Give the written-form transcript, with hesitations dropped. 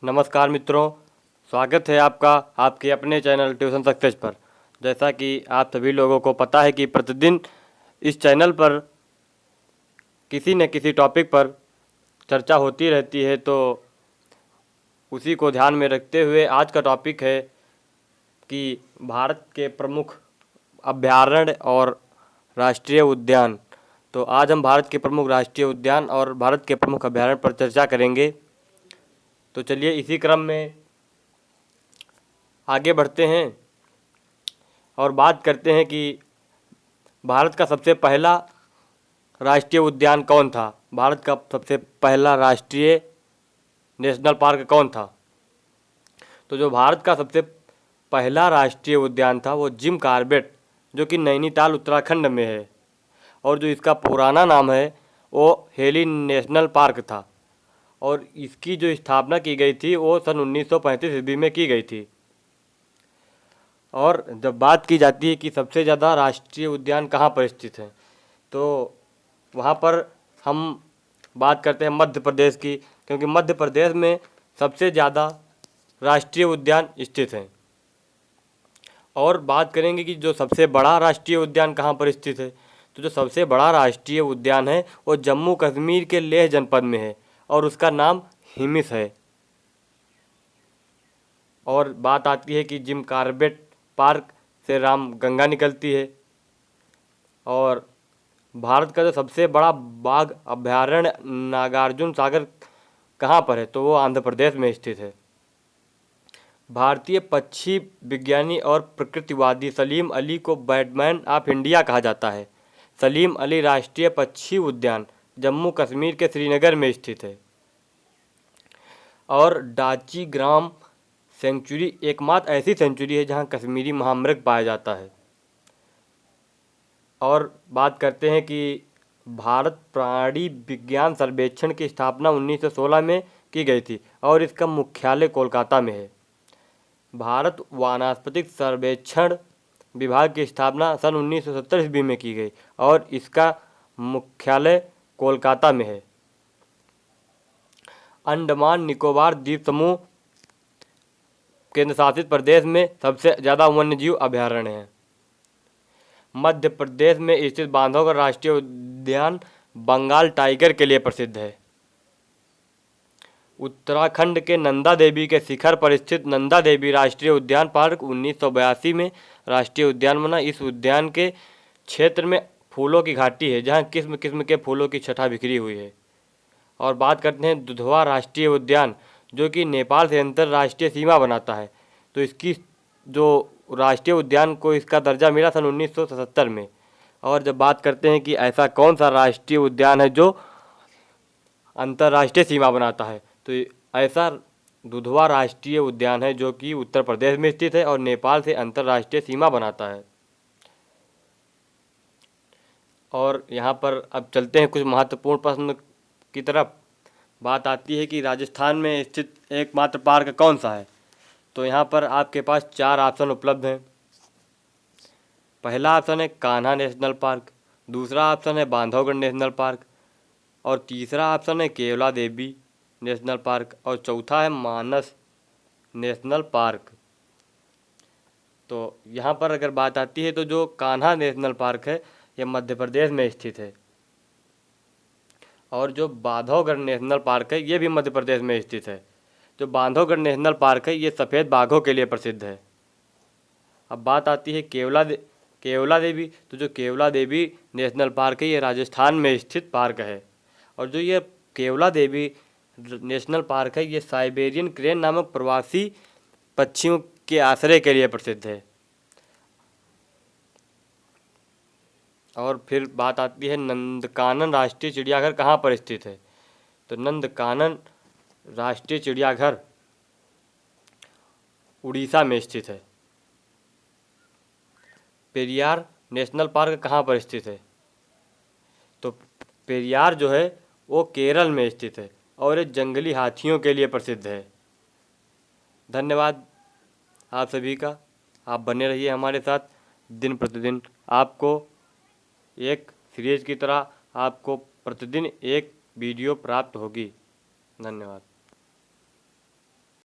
नमस्कार मित्रों, स्वागत है आपका आपके अपने चैनल ट्यूशन सक्सेस पर। जैसा कि आप सभी लोगों को पता है कि प्रतिदिन इस चैनल पर किसी न किसी टॉपिक पर चर्चा होती रहती है, तो उसी को ध्यान में रखते हुए आज का टॉपिक है कि भारत के प्रमुख अभयारण्य और राष्ट्रीय उद्यान। तो आज हम भारत के प्रमुख राष्ट्रीय उद्यान और भारत के प्रमुख अभयारण्य पर चर्चा करेंगे। तो चलिए इसी क्रम में आगे बढ़ते हैं और बात करते हैं कि भारत का सबसे पहला राष्ट्रीय उद्यान कौन था। भारत का सबसे पहला राष्ट्रीय नेशनल पार्क कौन था। तो जो भारत का सबसे पहला राष्ट्रीय उद्यान था वो जिम कॉर्बेट, जो कि नैनीताल उत्तराखंड में है, और जो इसका पुराना नाम है वो हेली नेशनल पार्क था। और इसकी जो स्थापना की गई थी वो सन 1935 ईस्वी में की गई थी। और जब बात की जाती है कि सबसे ज़्यादा राष्ट्रीय उद्यान कहाँ पर स्थित हैं, तो वहाँ पर हम बात करते हैं मध्य प्रदेश की, क्योंकि मध्य प्रदेश में सबसे ज़्यादा राष्ट्रीय उद्यान स्थित हैं। और बात करेंगे कि जो सबसे बड़ा राष्ट्रीय उद्यान कहाँ पर स्थित है, तो जो सबसे बड़ा राष्ट्रीय उद्यान है वो जम्मू कश्मीर के लेह जनपद में है और उसका नाम हिमिस है। और बात आती है कि जिम कॉर्बेट पार्क से राम गंगा निकलती है। और भारत का जो सबसे बड़ा बाघ अभयारण्य नागार्जुन सागर कहाँ पर है, तो वो आंध्र प्रदेश में स्थित है। भारतीय पक्षी विज्ञानी और प्रकृतिवादी सलीम अली को बैटमैन ऑफ इंडिया कहा जाता है। सलीम अली राष्ट्रीय पक्षी उद्यान जम्मू कश्मीर के श्रीनगर में स्थित है। और डाची ग्राम सेंचुरी एकमात्र ऐसी सेंचुरी है जहां कश्मीरी महामृग पाया जाता है। और बात करते हैं कि भारत प्राणी विज्ञान सर्वेक्षण की स्थापना 1916 में की गई थी और इसका मुख्यालय कोलकाता में है। भारत वानस्पतिक सर्वेक्षण विभाग की स्थापना सन 1970 ईस्वी में की गई और इसका मुख्यालय कोलकाता में है। अंडमान निकोबार द्वीप समूह केंद्र शासित प्रदेश में सबसे ज़्यादा वन्यजीव अभयारण्य हैं। मध्य प्रदेश में स्थित बांधवगढ़ राष्ट्रीय उद्यान बंगाल टाइगर के लिए प्रसिद्ध है। उत्तराखंड के नंदा देवी के शिखर पर स्थित नंदा देवी राष्ट्रीय उद्यान पार्क 1982 में राष्ट्रीय उद्यान बना। इस उद्यान के क्षेत्र में फूलों की घाटी है जहां किस्म किस्म के फूलों की छटा बिखरी हुई है। और बात करते हैं दुधवा राष्ट्रीय उद्यान, जो कि नेपाल से अंतर्राष्ट्रीय सीमा बनाता है। तो इसकी जो राष्ट्रीय उद्यान को इसका दर्जा मिला सन 1977 में। और जब बात करते हैं कि ऐसा कौन सा राष्ट्रीय उद्यान है जो अंतर्राष्ट्रीय सीमा बनाता है, तो ऐसा दुधवा राष्ट्रीय उद्यान है जो कि उत्तर प्रदेश में स्थित है और नेपाल से अंतर्राष्ट्रीय सीमा बनाता है। और यहाँ पर अब चलते हैं कुछ महत्वपूर्ण प्रश्न की तरफ। बात आती है कि राजस्थान में स्थित एकमात्र पार्क कौन सा है, तो यहाँ पर आपके पास 4 ऑप्शन उपलब्ध हैं। पहला ऑप्शन है कान्हा नेशनल पार्क, दूसरा ऑप्शन है बांधवगढ़ नेशनल पार्क, और तीसरा ऑप्शन है केवला देवी नेशनल पार्क, और चौथा है मानस नेशनल पार्क। तो यहाँ पर अगर बात आती है तो जो कान्हा नेशनल पार्क है यह मध्य प्रदेश में स्थित है, और जो बांधवगढ़ नेशनल पार्क है ये भी मध्य प्रदेश में स्थित है। जो बांधवगढ़ नेशनल पार्क है ये सफ़ेद बाघों के लिए प्रसिद्ध है। अब बात आती है केवला देवी, तो जो केवला देवी नेशनल पार्क है ये राजस्थान में स्थित पार्क है। और जो ये केवला देवी नेशनल पार्क है ये साइबेरियन क्रेन नामक प्रवासी पक्षियों के आश्रय के लिए प्रसिद्ध है। और फिर बात आती है नंदकानन राष्ट्रीय चिड़ियाघर कहाँ पर स्थित है, तो नंदकानन राष्ट्रीय चिड़ियाघर उड़ीसा में स्थित है। पेरियार नेशनल पार्क कहाँ पर स्थित है, तो पेरियार जो है वो केरल में स्थित है और ये जंगली हाथियों के लिए प्रसिद्ध है। धन्यवाद आप सभी का। आप बने रहिए हमारे साथ। दिन प्रतिदिन आपको एक सीरीज की तरह आपको प्रतिदिन एक वीडियो प्राप्त होगी। धन्यवाद।